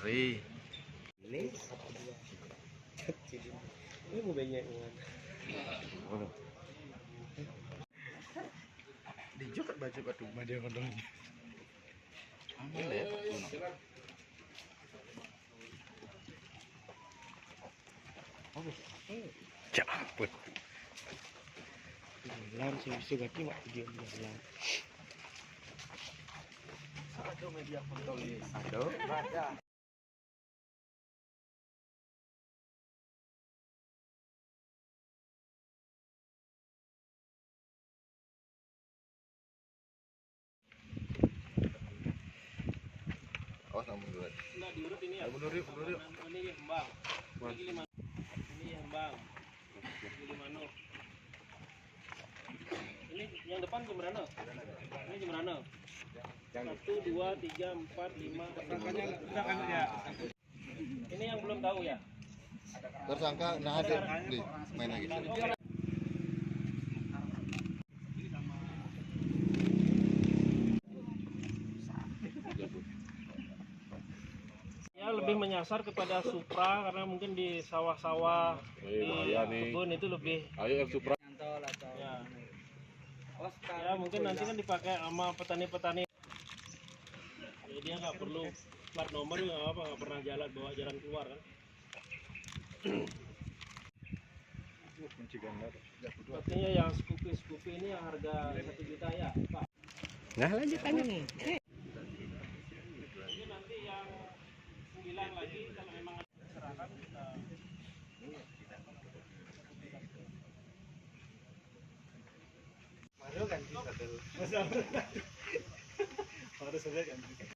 Mari. Ini mau banyak uang. Dijuk baju ke rumah dia kontrolnya. Aman ya. Cepet. Jalan sih gati mak dia jalan. Ada media kontrolis. Ada. Oh, sama dulu. Nah, diurut ini ya. Mundur yuk. Ini Hembang. Ini Hembang. Ini Limano. Ini yang depan Jembrana. Ini Jembrana. 1, 2, 3, 4, 5. Tersangkanya udah kan ya. Ini yang belum tahu ya. Tersangka nah ada nih main lagi. Ya lebih menyasar kepada Supra karena mungkin di sawah-sawah di kebun itu lebih. Ayo Supra. Ya. Ya mungkin nanti kan dipakai sama petani-petani. Jadi dia nggak perlu plat nomor juga nggak apa, nggak pernah bawa jalan keluar kan. Artinya yang Scoopy ini yang harga 1 juta ya Pak. Nah lanjutannya nih. Jadi nanti yang 9 lagi kalau memang ada serahkan kita. Baru ganti satu. Harus saja ganti.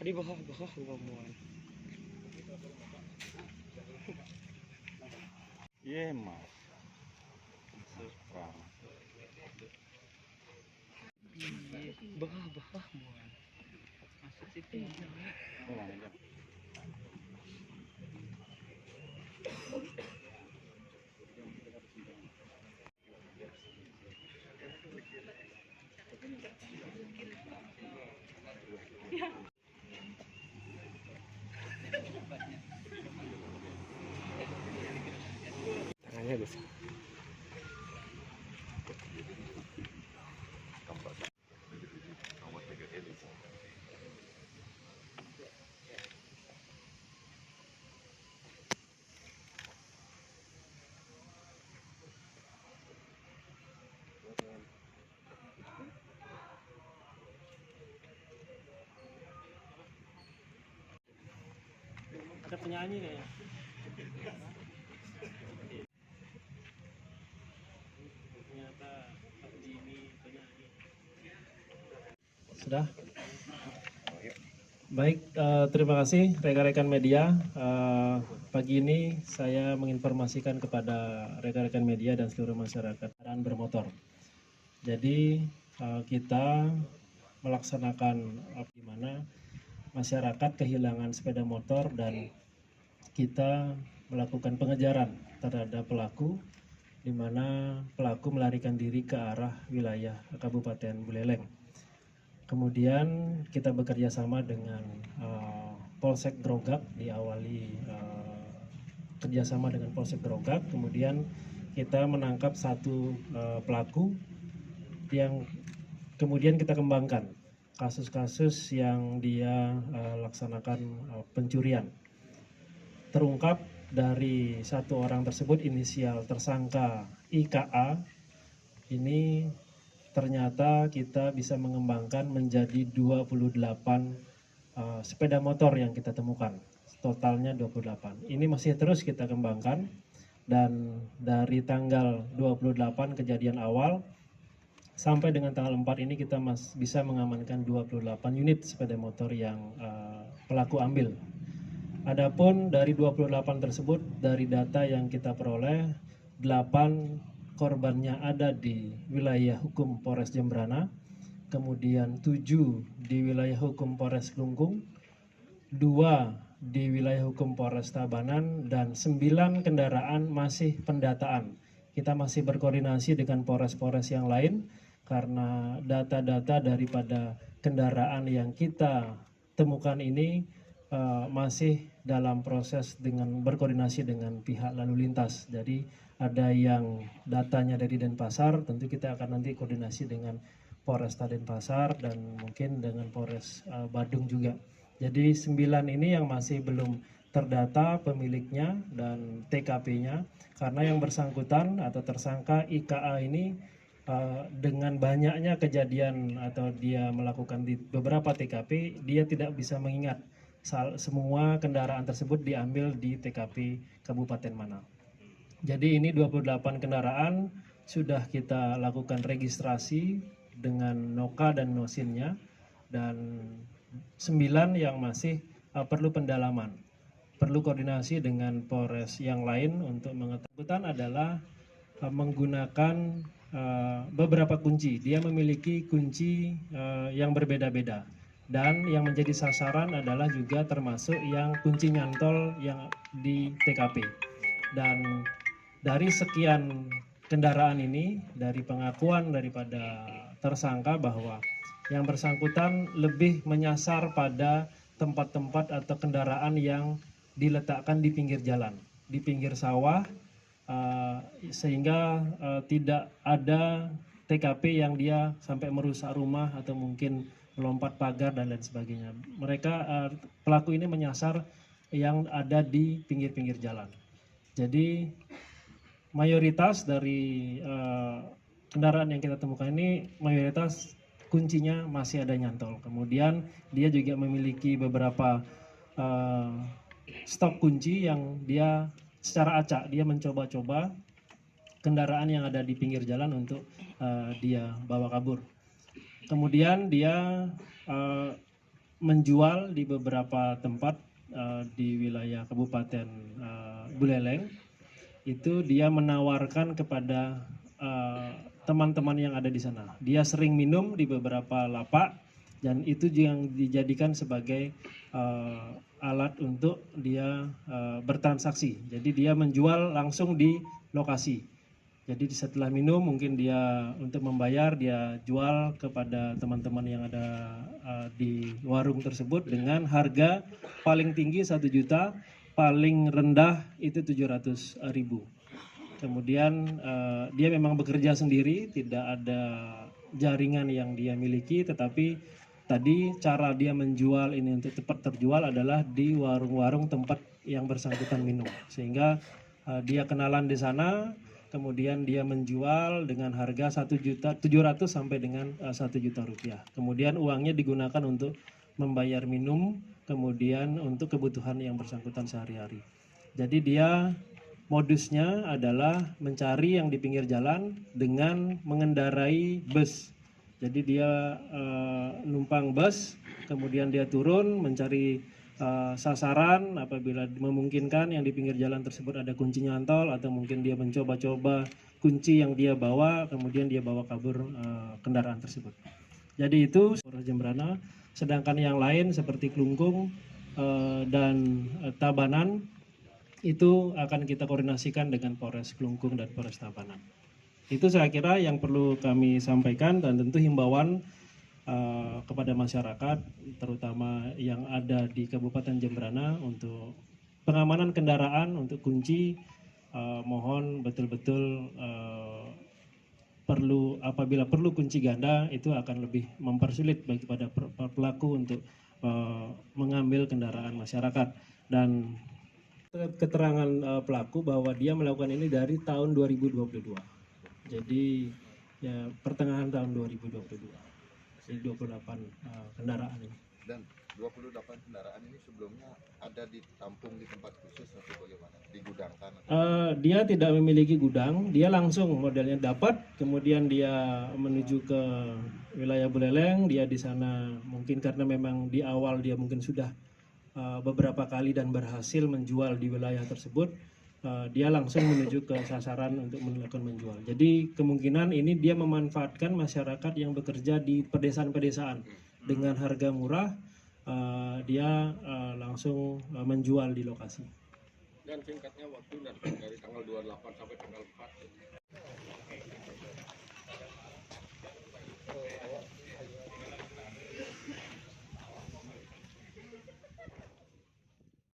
Di bawah umuan. Iya mas. Supra. Bawah umuan. Masuk situ. Tangannya besar. Ada penyanyi kayaknya. Ternyata Abdi ini penyanyi. Sudah? Baik, terima kasih rekan-rekan media. Pagi ini saya menginformasikan kepada rekan-rekan media dan seluruh masyarakat kendaraan bermotor. Jadi kita melaksanakan di mana masyarakat kehilangan sepeda motor dan kita melakukan pengejaran terhadap pelaku, di mana pelaku melarikan diri ke arah wilayah Kabupaten Buleleng. Kemudian kita bekerja sama dengan Polsek Grogak, diawali kerjasama dengan Polsek Grogak. Kemudian kita menangkap satu pelaku yang kemudian kita kembangkan kasus-kasus yang dia laksanakan pencurian. Terungkap dari satu orang tersebut inisial tersangka IKA ini ternyata kita bisa mengembangkan menjadi 28 sepeda motor yang kita temukan. Totalnya 28. Ini masih terus kita kembangkan dan dari tanggal 28 kejadian awal sampai dengan tanggal 4 ini kita bisa mengamankan 28 unit sepeda motor yang pelaku ambil. Adapun dari 28 tersebut, dari data yang kita peroleh, 8 korbannya ada di wilayah hukum Polres Jembrana, kemudian 7 di wilayah hukum Polres Klungkung, 2 di wilayah hukum Polres Tabanan, dan 9 kendaraan masih pendataan. Kita masih berkoordinasi dengan Polres-Polres yang lain karena data-data daripada kendaraan yang kita temukan ini masih dalam proses dengan berkoordinasi dengan pihak lalu lintas. Jadi ada yang datanya dari Denpasar, tentu kita akan nanti koordinasi dengan Polresta Denpasar dan mungkin dengan Polres Badung juga. Jadi 9 ini yang masih belum terdata pemiliknya dan TKP-nya, karena yang bersangkutan atau tersangka IKA ini dengan banyaknya kejadian atau dia melakukan di beberapa TKP, dia tidak bisa mengingat semua kendaraan tersebut diambil di TKP Kabupaten Manao. Jadi ini 28 kendaraan sudah kita lakukan registrasi dengan NOKA dan NOSIN-nya, dan 9 yang masih perlu pendalaman. Perlu koordinasi dengan Polres yang lain untuk mengetahui adalah menggunakan beberapa kunci. Dia memiliki kunci yang berbeda-beda. Dan yang menjadi sasaran adalah juga termasuk yang kunci nyantol yang di TKP. Dan dari sekian kendaraan ini, dari pengakuan daripada tersangka bahwa yang bersangkutan lebih menyasar pada tempat-tempat atau kendaraan yang diletakkan di pinggir jalan, di pinggir sawah, sehingga tidak ada TKP yang dia sampai merusak rumah atau mungkin melompat pagar dan lain sebagainya. Pelaku ini menyasar yang ada di pinggir-pinggir jalan. Jadi mayoritas dari kendaraan yang kita temukan ini mayoritas kuncinya masih ada nyantol. Kemudian dia juga memiliki beberapa stok kunci yang dia secara acak dia mencoba-coba kendaraan yang ada di pinggir jalan untuk dia bawa kabur. Kemudian dia menjual di beberapa tempat di wilayah Kabupaten Buleleng. Itu dia menawarkan kepada teman-teman yang ada di sana. Dia sering minum di beberapa lapak dan itu yang dijadikan sebagai alat untuk dia bertransaksi. Jadi dia menjual langsung di lokasi. Jadi setelah minum mungkin dia untuk membayar dia jual kepada teman-teman yang ada di warung tersebut dengan harga paling tinggi 1 juta, paling rendah itu 700.000. Kemudian dia memang bekerja sendiri, tidak ada jaringan yang dia miliki, tetapi tadi cara dia menjual ini untuk cepat terjual adalah di warung-warung tempat yang bersangkutan minum. Sehingga dia kenalan di sana, kemudian dia menjual dengan harga 1.700.000 sampai dengan 1 juta rupiah. Kemudian uangnya digunakan untuk membayar minum, kemudian untuk kebutuhan yang bersangkutan sehari-hari. Jadi dia modusnya adalah mencari yang di pinggir jalan dengan mengendarai bus. Jadi dia numpang bus, kemudian dia turun mencari sasaran apabila memungkinkan yang di pinggir jalan tersebut ada kunci nyantol atau mungkin dia mencoba-coba kunci yang dia bawa, kemudian dia bawa kabur kendaraan tersebut. Jadi itu Polres Jembrana, sedangkan yang lain seperti Klungkung dan Tabanan itu akan kita koordinasikan dengan Polres Klungkung dan Polres Tabanan. Itu saya kira yang perlu kami sampaikan, dan tentu himbauan kepada masyarakat terutama yang ada di Kabupaten Jembrana untuk pengamanan kendaraan, untuk kunci mohon betul-betul apabila perlu kunci ganda itu akan lebih mempersulit bagi pada pelaku untuk mengambil kendaraan masyarakat. Dan keterangan pelaku bahwa dia melakukan ini dari tahun 2022. Jadi ya pertengahan tahun 2022. 28 kendaraan ini. Dan 28 kendaraan ini sebelumnya ada ditampung di tempat khusus atau bagaimana? Digudangkan? Dia tidak memiliki gudang, dia langsung modelnya dapat, kemudian dia menuju ke wilayah Buleleng, dia di sana mungkin karena memang di awal dia mungkin sudah beberapa kali dan berhasil menjual di wilayah tersebut, dia langsung menuju ke sasaran untuk melakukan menjual. Jadi kemungkinan ini dia memanfaatkan masyarakat yang bekerja di pedesaan-pedesaan dengan harga murah, dia langsung menjual di lokasi. Dan singkatnya waktu dari tanggal 28 sampai tanggal 4